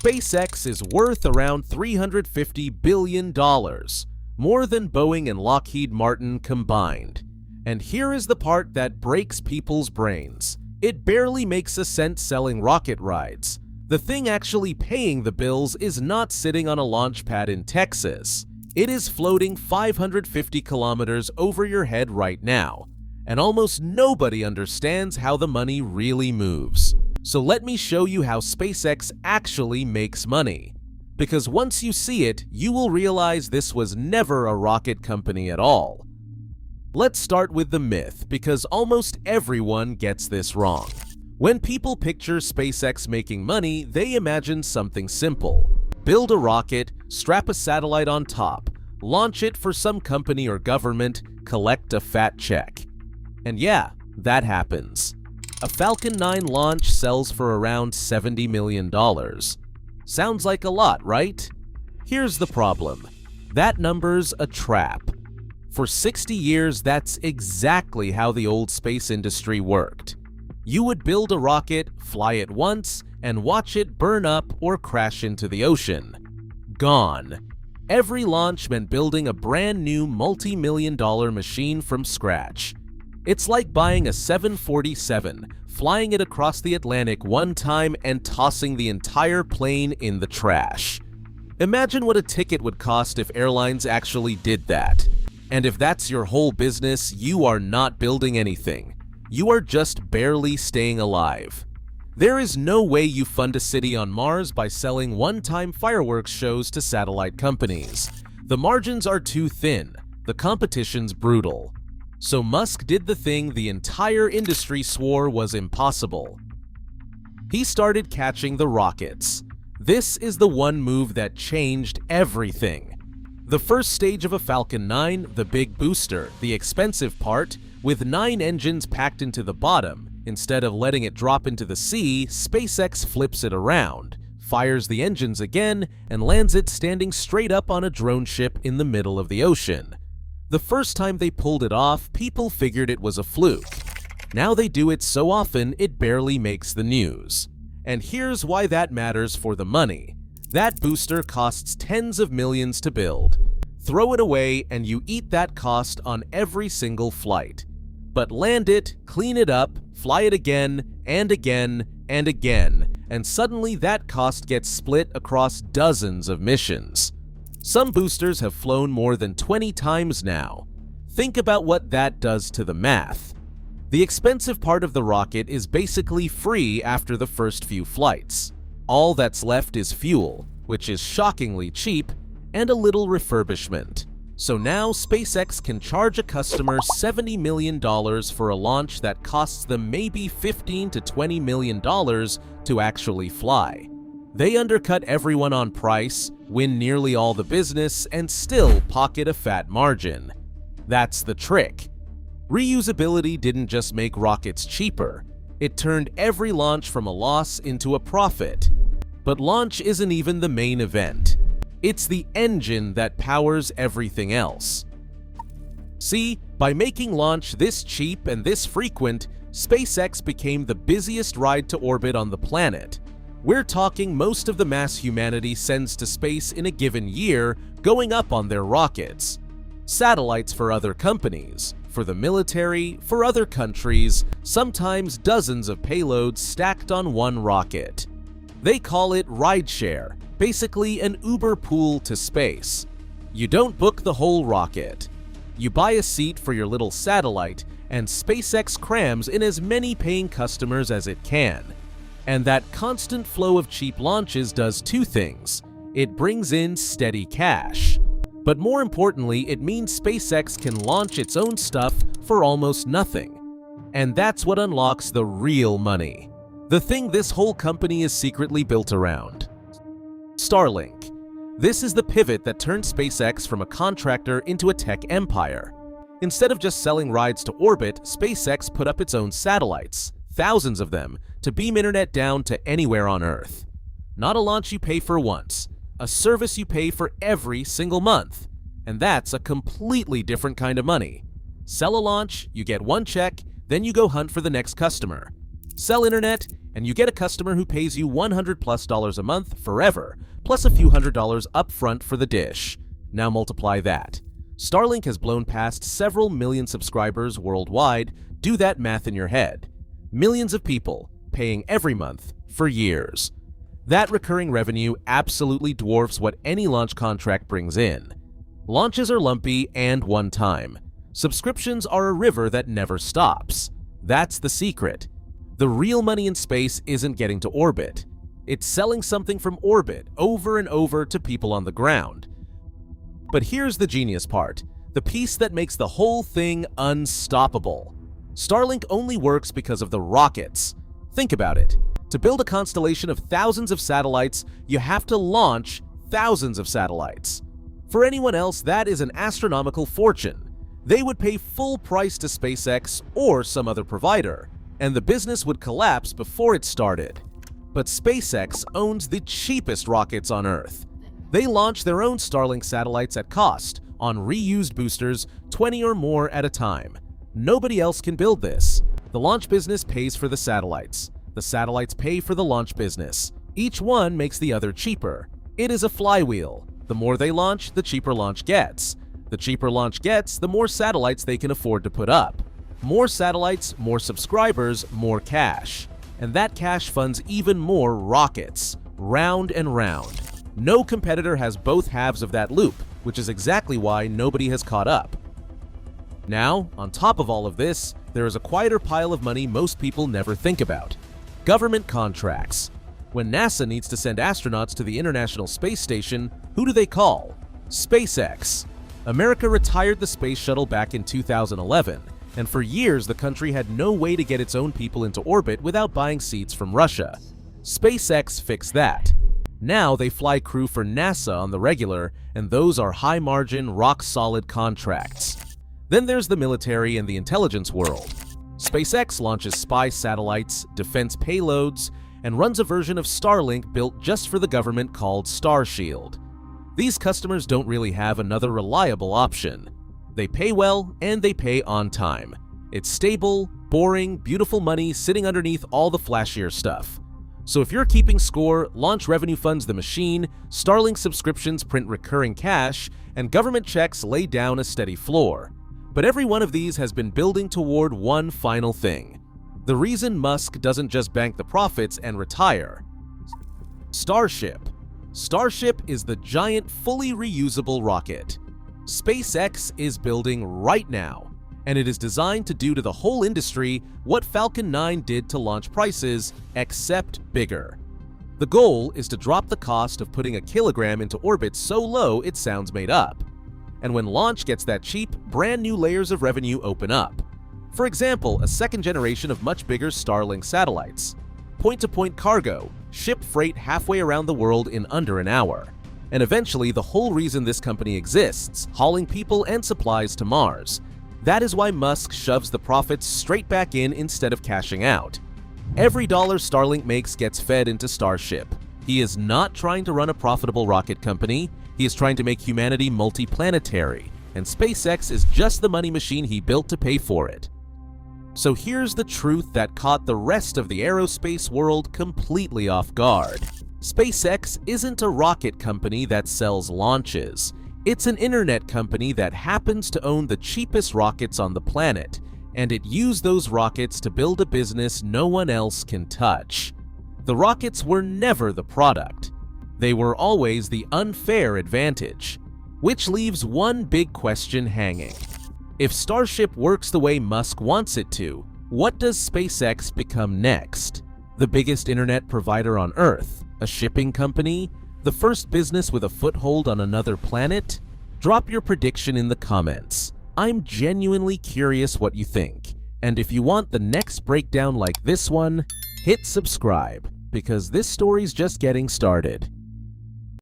SpaceX is worth around $350 billion, more than Boeing and Lockheed Martin combined. And here is the part that breaks people's brains. It barely makes a cent selling rocket rides. The thing actually paying the bills is not sitting on a launch pad in Texas. It is floating 550 kilometers over your head right now. And almost nobody understands how the money really moves. So let me show you how SpaceX actually makes money. Because once you see it, you will realize this was never a rocket company at all. Let's start with the myth, because almost everyone gets this wrong. When people picture SpaceX making money, they imagine something simple. Build a rocket, strap a satellite on top, launch it for some company or government, collect a fat check. And yeah, that happens. A Falcon 9 launch sells for around $70 million. Sounds like a lot, right? Here's the problem. That number's a trap. For 60 years, that's exactly how the old space industry worked. You would build a rocket, fly it once, and watch it burn up or crash into the ocean. Gone. Every launch meant building a brand new multi-million-dollar machine from scratch. It's like buying a 747, flying it across the Atlantic one time and tossing the entire plane in the trash. Imagine what a ticket would cost if airlines actually did that. And if that's your whole business, you are not building anything. You are just barely staying alive. There is no way you fund a city on Mars by selling one-time fireworks shows to satellite companies. The margins are too thin. The competition's brutal. So Musk did the thing the entire industry swore was impossible. He started catching the rockets. This is the one move that changed everything. The first stage of a Falcon 9, the big booster, the expensive part, with 9 engines packed into the bottom, instead of letting it drop into the sea, SpaceX flips it around, fires the engines again, and lands it standing straight up on a drone ship in the middle of the ocean. The first time they pulled it off, people figured it was a fluke. Now they do it so often, it barely makes the news. And here's why that matters for the money. That booster costs tens of millions to build. Throw it away and you eat that cost on every single flight. But land it, clean it up, fly it again, and again, and again, and suddenly that cost gets split across dozens of missions. Some boosters have flown more than 20 times now. Think about what that does to the math. The expensive part of the rocket is basically free after the first few flights. All that's left is fuel, which is shockingly cheap, and a little refurbishment. So now SpaceX can charge a customer $70 million for a launch that costs them maybe $15 to $20 million to actually fly. They undercut everyone on price, win nearly all the business, and still pocket a fat margin. That's the trick. Reusability didn't just make rockets cheaper, it turned every launch from a loss into a profit. But launch isn't even the main event. It's the engine that powers everything else. See, by making launch this cheap and this frequent, SpaceX became the busiest ride to orbit on the planet. We're talking most of the mass humanity sends to space in a given year, going up on their rockets. Satellites for other companies, for the military, for other countries, sometimes dozens of payloads stacked on one rocket. They call it rideshare, basically an Uber pool to space. You don't book the whole rocket. You buy a seat for your little satellite, and SpaceX crams in as many paying customers as it can. And that constant flow of cheap launches does two things. It brings in steady cash. But more importantly, it means SpaceX can launch its own stuff for almost nothing. And that's what unlocks the real money. The thing this whole company is secretly built around. Starlink. This is the pivot that turned SpaceX from a contractor into a tech empire. Instead of just selling rides to orbit, SpaceX put up its own satellites, thousands of them, to beam internet down to anywhere on Earth. Not a launch you pay for once, a service you pay for every single month. And that's a completely different kind of money. Sell a launch, you get one check, then you go hunt for the next customer. Sell internet, and you get a customer who pays you $100+ a month forever, plus a few $100s upfront for the dish. Now multiply that. Starlink has blown past several million subscribers worldwide. Do that math in your head. Millions of people paying every month for years. That recurring revenue absolutely dwarfs what any launch contract brings in. Launches are lumpy and one-time. Subscriptions are a river that never stops. That's the secret. The real money in space isn't getting to orbit. It's selling something from orbit over and over to people on the ground. But here's the genius part, the piece that makes the whole thing unstoppable. Starlink only works because of the rockets. Think about it. To build a constellation of thousands of satellites, you have to launch thousands of satellites. For anyone else, that is an astronomical fortune. They would pay full price to SpaceX or some other provider, and the business would collapse before it started. But SpaceX owns the cheapest rockets on Earth. They launch their own Starlink satellites at cost, on reused boosters, 20 or more at a time. Nobody else can build this. The launch business pays for the satellites. The satellites pay for the launch business. Each one makes the other cheaper. It is a flywheel. The more they launch, the cheaper launch gets. The cheaper launch gets, the more satellites they can afford to put up. More satellites, more subscribers, more cash. And that cash funds even more rockets, round and round. No competitor has both halves of that loop, which is exactly why nobody has caught up. Now, on top of all of this, there is a quieter pile of money most people never think about. Government contracts. When NASA needs to send astronauts to the International Space Station, who do they call? SpaceX. America retired the space shuttle back in 2011, and for years the country had no way to get its own people into orbit without buying seats from Russia. SpaceX fixed that. Now they fly crew for NASA on the regular, and those are high-margin, rock-solid contracts. Then there's the military and the intelligence world. SpaceX launches spy satellites, defense payloads, and runs a version of Starlink built just for the government called Starshield. These customers don't really have another reliable option. They pay well, and they pay on time. It's stable, boring, beautiful money sitting underneath all the flashier stuff. So if you're keeping score, launch revenue funds the machine, Starlink subscriptions print recurring cash, and government checks lay down a steady floor. But every one of these has been building toward one final thing. The reason Musk doesn't just bank the profits and retire. Starship. Starship is the giant, fully reusable rocket. SpaceX is building right now, and it is designed to do to the whole industry what Falcon 9 did to launch prices, except bigger. The goal is to drop the cost of putting a kilogram into orbit so low it sounds made up. And when launch gets that cheap, brand new layers of revenue open up. For example, a second generation of much bigger Starlink satellites. Point-to-point cargo, ship freight halfway around the world in under an hour. And eventually, the whole reason this company exists, hauling people and supplies to Mars. That is why Musk shoves the profits straight back in instead of cashing out. Every dollar Starlink makes gets fed into Starship. He is not trying to run a profitable rocket company. He is trying to make humanity multiplanetary, and SpaceX is just the money machine he built to pay for it. So here's the truth that caught the rest of the aerospace world completely off guard. SpaceX isn't a rocket company that sells launches. It's an internet company that happens to own the cheapest rockets on the planet, and it used those rockets to build a business no one else can touch. The rockets were never the product. They were always the unfair advantage, which leaves one big question hanging. If Starship works the way Musk wants it to, what does SpaceX become next? The biggest internet provider on Earth? A shipping company? The first business with a foothold on another planet? Drop your prediction in the comments. I'm genuinely curious what you think. And if you want the next breakdown like this one, hit subscribe, because this story's just getting started.